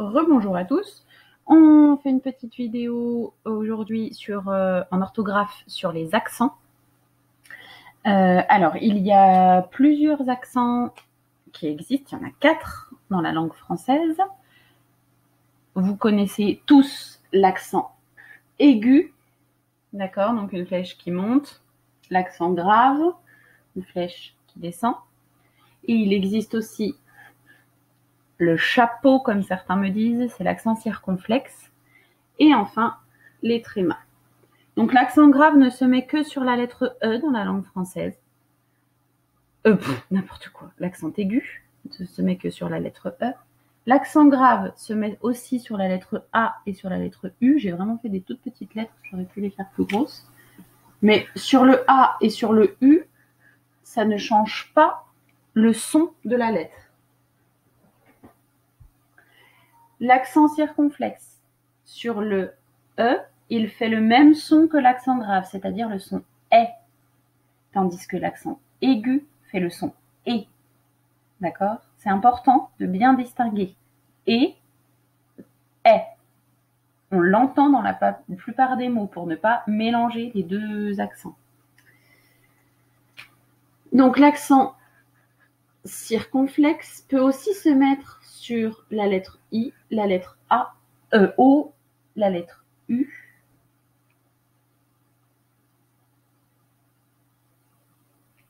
Rebonjour à tous. On fait une petite vidéo aujourd'hui en orthographe sur les accents. Alors, il y a plusieurs accents qui existent. Il y en a 4 dans la langue française. Vous connaissez tous l'accent aigu, d'accord? Donc une flèche qui monte. L'accent grave, une flèche qui descend. Et il existe aussi le chapeau, comme certains me disent, c'est l'accent circonflexe. Et enfin, les trémas. Donc l'accent grave ne se met que sur la lettre E dans la langue française. N'importe quoi. L'accent aigu ne se met que sur la lettre E. L'accent grave se met aussi sur la lettre A et sur la lettre U. J'ai vraiment fait des toutes petites lettres, j'aurais pu les faire plus grosses. Mais sur le A et sur le U, ça ne change pas le son de la lettre. L'accent circonflexe sur le E, il fait le même son que l'accent grave, c'est-à-dire le son est, tandis que l'accent aigu fait le son et. D'accord? C'est important de bien distinguer et est. On l'entend dans la plupart des mots pour ne pas mélanger les deux accents. Donc l'accent circonflexe peut aussi se mettre sur la lettre I, la lettre A, O, la lettre U.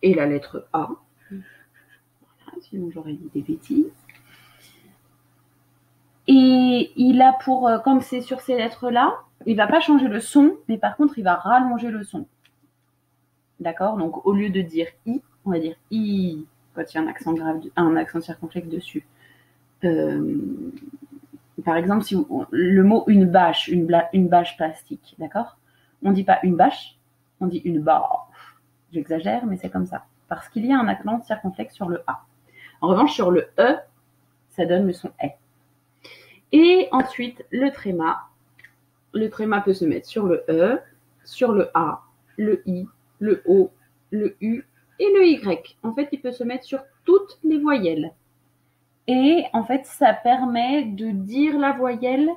Et la lettre A. Voilà, sinon j'aurais dit des bêtises. Et il a pour, comme c'est sur ces lettres-là, il va pas changer le son, mais par contre, il va rallonger le son. D'accord? Donc, au lieu de dire I, on va dire I quand il y a un accent grave, un accent circonflexe dessus. Par exemple, si le mot une bâche plastique, d'accord? On dit pas une bâche, on dit une bâche. J'exagère, mais c'est comme ça. Parce qu'il y a un accent circonflexe sur le A. En revanche, sur le E, ça donne le son est. Et ensuite, le tréma. Le tréma peut se mettre sur le E, sur le A, le I, le O, le U et le Y. En fait, il peut se mettre sur toutes les voyelles. Et en fait, ça permet de dire la voyelle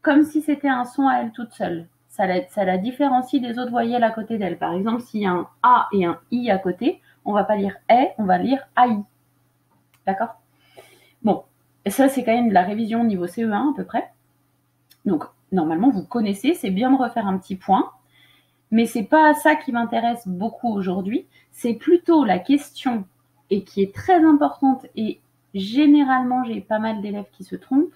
comme si c'était un son à elle toute seule. Ça la différencie des autres voyelles à côté d'elle. Par exemple, s'il y a un A et un I à côté, on va pas lire E, on va lire AI. D'accord? Bon, et ça, c'est quand même de la révision niveau CE1 à peu près. Donc, normalement, vous connaissez, c'est bien de refaire un petit point. Mais c'est pas ça qui m'intéresse beaucoup aujourd'hui. C'est plutôt la question, et qui est très importante, et généralement, j'ai pas mal d'élèves qui se trompent.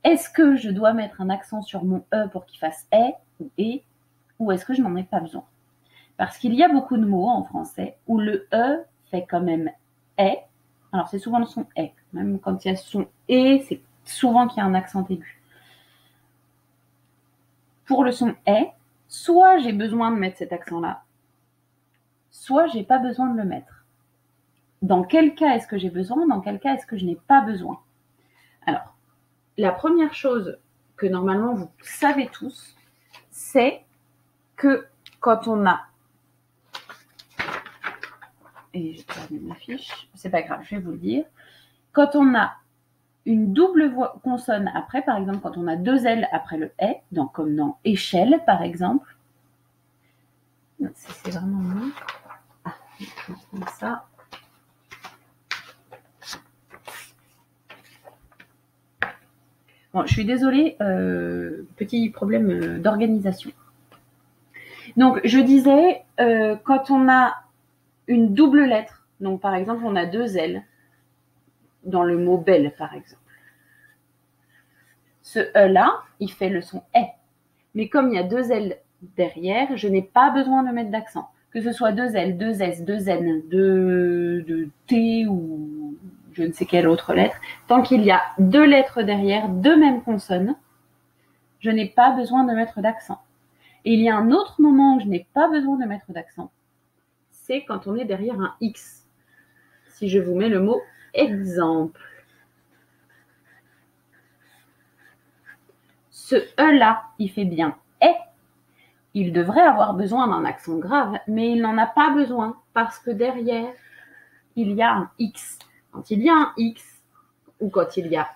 Est-ce que je dois mettre un accent sur mon E pour qu'il fasse est ou et, ou est-ce que je n'en ai pas besoin? Parce qu'il y a beaucoup de mots en français où le E fait quand même est. Alors, c'est souvent le son est. Même quand il y a son et, c'est souvent qu'il y a un accent aigu. Pour le son est, soit j'ai besoin de mettre cet accent-là, soit j'ai pas besoin de le mettre. Dans quel cas est-ce que j'ai besoin? Dans quel cas est-ce que je n'ai pas besoin? Alors, la première chose que normalement vous savez tous, c'est que quand on a, et j'ai perdu ma fiche, c'est pas grave, je vais vous le dire, quand on a une double consonne après, par exemple, quand on a 2 L après le est, donc comme dans échelle, par exemple, c'est vraiment mieux. Ah, comme ça. Bon, je suis désolée, petit problème d'organisation. Donc, je disais, quand on a une double lettre, donc par exemple, on a 2 L dans le mot belle, par exemple. Ce E-là, il fait le son est. Mais comme il y a 2 L derrière, je n'ai pas besoin de mettre d'accent. Que ce soit 2 L, 2 S, 2 N, 2 T ou je ne sais quelle autre lettre, tant qu'il y a 2 lettres derrière, 2 mêmes consonnes, je n'ai pas besoin de mettre d'accent. Et il y a un autre moment où je n'ai pas besoin de mettre d'accent, c'est quand on est derrière un X. Si je vous mets le mot exemple. Ce E-là, il fait bien est. Il devrait avoir besoin d'un accent grave, mais il n'en a pas besoin parce que derrière, il y a un X. Quand il y a un X, ou quand il y a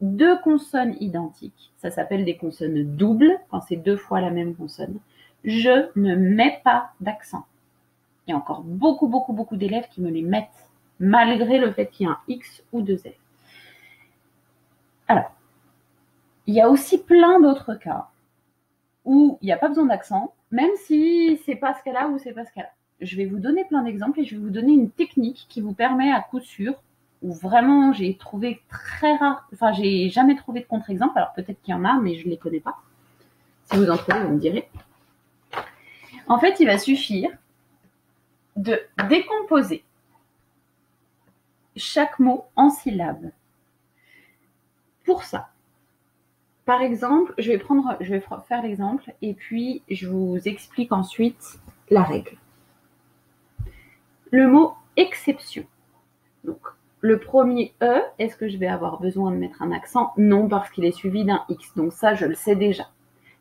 deux consonnes identiques, ça s'appelle des consonnes doubles, quand c'est deux fois la même consonne, je ne mets pas d'accent. Il y a encore beaucoup d'élèves qui me les mettent, malgré le fait qu'il y ait un X ou deux F. Alors, il y a aussi plein d'autres cas où il n'y a pas besoin d'accent, même si c'est pas ce cas-là ou c'est pas ce cas-là. Je vais vous donner plein d'exemples et je vais vous donner une technique qui vous permet à coup sûr, où vraiment j'ai trouvé très rare, enfin j'ai jamais trouvé de contre-exemple, alors peut-être qu'il y en a, mais je ne les connais pas. Si vous en trouvez, vous me direz. En fait, il va suffire de décomposer chaque mot en syllabes. Pour ça, par exemple, je vais faire l'exemple et puis je vous explique ensuite la règle. Le mot exception. Donc, le premier E, est-ce que je vais avoir besoin de mettre un accent? Non, parce qu'il est suivi d'un X. Donc ça, je le sais déjà.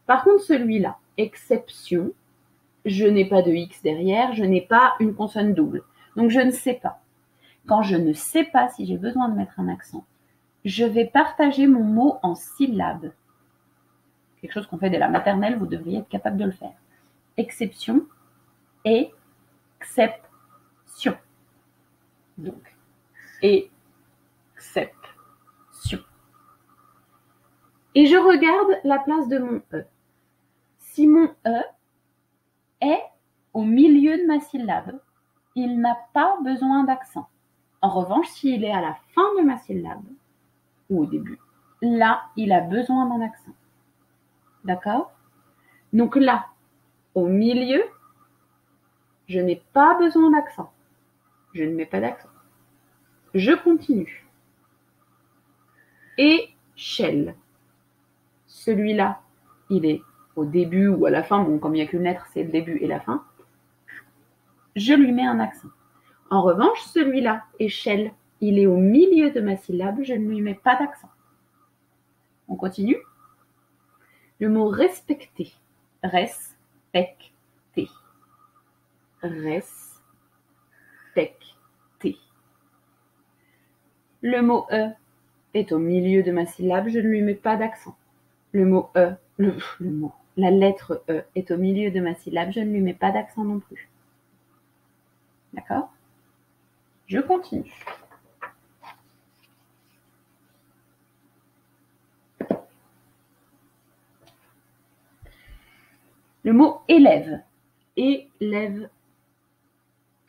Par contre, celui-là, exception, je n'ai pas de X derrière, je n'ai pas une consonne double. Donc, je ne sais pas. Quand je ne sais pas si j'ai besoin de mettre un accent, je vais partager mon mot en syllabes. Quelque chose qu'on fait dès la maternelle, vous devriez être capable de le faire. Exception, exception. Donc, exception. Et je regarde la place de mon E. Si mon E est au milieu de ma syllabe, il n'a pas besoin d'accent. En revanche, s'il est à la fin de ma syllabe, ou au début, là, il a besoin d'un accent. D'accord? Donc là, au milieu, je n'ai pas besoin d'accent. Je ne mets pas d'accent. Je continue. Échelle. Celui-là, il est au début ou à la fin. Bon, comme il n'y a qu'une lettre, c'est le début et la fin. Je lui mets un accent. En revanche, celui-là, échelle, il est au milieu de ma syllabe. Je ne lui mets pas d'accent. On continue. Le mot respecter. Respecter. Respecter. Le mot E est au milieu de ma syllabe, je ne lui mets pas d'accent. Le mot E, la lettre E est au milieu de ma syllabe, je ne lui mets pas d'accent non plus. D'accord? Je continue. Le mot élève. Élève.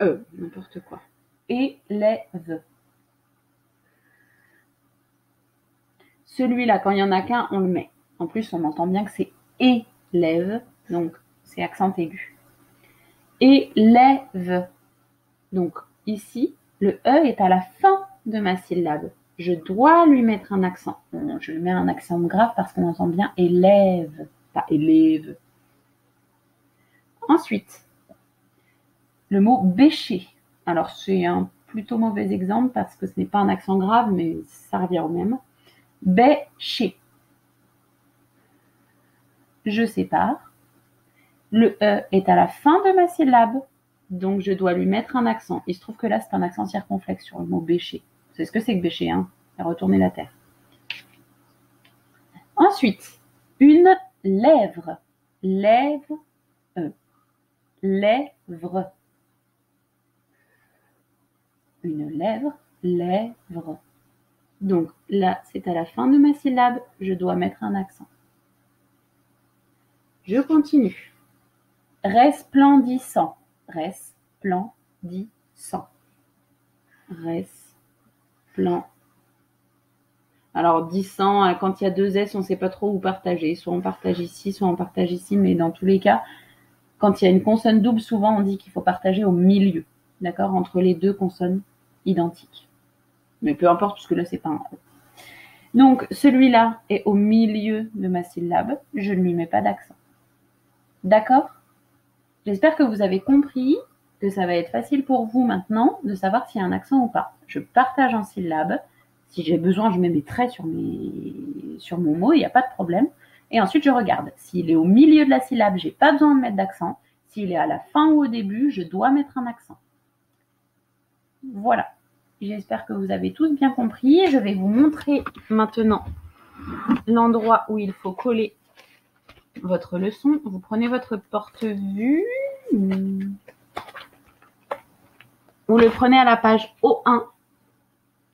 N'importe quoi. Élève. Celui-là, quand il n'y en a qu'un, on le met. En plus, on entend bien que c'est élève, donc c'est accent aigu. Élève. Donc ici, le E est à la fin de ma syllabe. Je dois lui mettre un accent. Je lui mets un accent grave parce qu'on entend bien élève, pas élève. Ensuite, le mot bêcher. Alors c'est un plutôt mauvais exemple parce que ce n'est pas un accent grave, mais ça revient au même. Bêcher. Je sépare. Le E est à la fin de ma syllabe, donc je dois lui mettre un accent. Il se trouve que là, c'est un accent circonflexe sur le mot bêcher. C'est ce que c'est que bêcher, hein? Faire retourner la terre. Ensuite, une lèvre. Lèvre. Lèvre. Une lèvre. Lèvre. Donc là, c'est à la fin de ma syllabe, je dois mettre un accent. Je continue. Resplendissant. Resplendissant. Resplendissant. Alors, dissant, quand il y a deux S, on ne sait pas trop où partager. Soit on partage ici, soit on partage ici, mais dans tous les cas, quand il y a une consonne double, souvent on dit qu'il faut partager au milieu, d'accord, entre les deux consonnes identiques. Mais peu importe, puisque là, c'est pas un E. Donc, celui-là est au milieu de ma syllabe, je ne lui mets pas d'accent. D'accord? J'espère que vous avez compris que ça va être facile pour vous maintenant de savoir s'il y a un accent ou pas. Je partage en syllabes. Si j'ai besoin, je mets mes traits sur mon mot, il n'y a pas de problème. Et ensuite, je regarde. S'il est au milieu de la syllabe, je n'ai pas besoin de mettre d'accent. S'il est à la fin ou au début, je dois mettre un accent. Voilà. J'espère que vous avez tous bien compris. Je vais vous montrer maintenant l'endroit où il faut coller votre leçon. Vous prenez votre porte-vue. Vous le prenez à la page O1,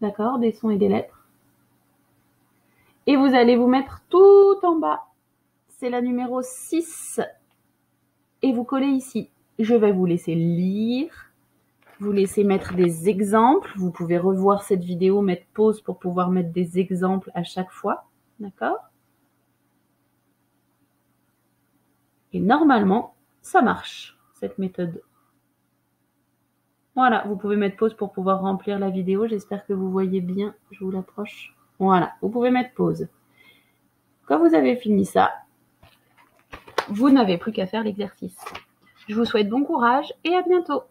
d'accord, des sons et des lettres. Et vous allez vous mettre tout en bas. C'est la numéro 6. Et vous collez ici. Je vais vous laisser lire. Vous laissez mettre des exemples. Vous pouvez revoir cette vidéo, mettre pause pour pouvoir mettre des exemples à chaque fois. D'accord? Et normalement, ça marche, cette méthode. Voilà, vous pouvez mettre pause pour pouvoir remplir la vidéo. J'espère que vous voyez bien. Je vous l'approche. Voilà, vous pouvez mettre pause. Quand vous avez fini ça, vous n'avez plus qu'à faire l'exercice. Je vous souhaite bon courage et à bientôt.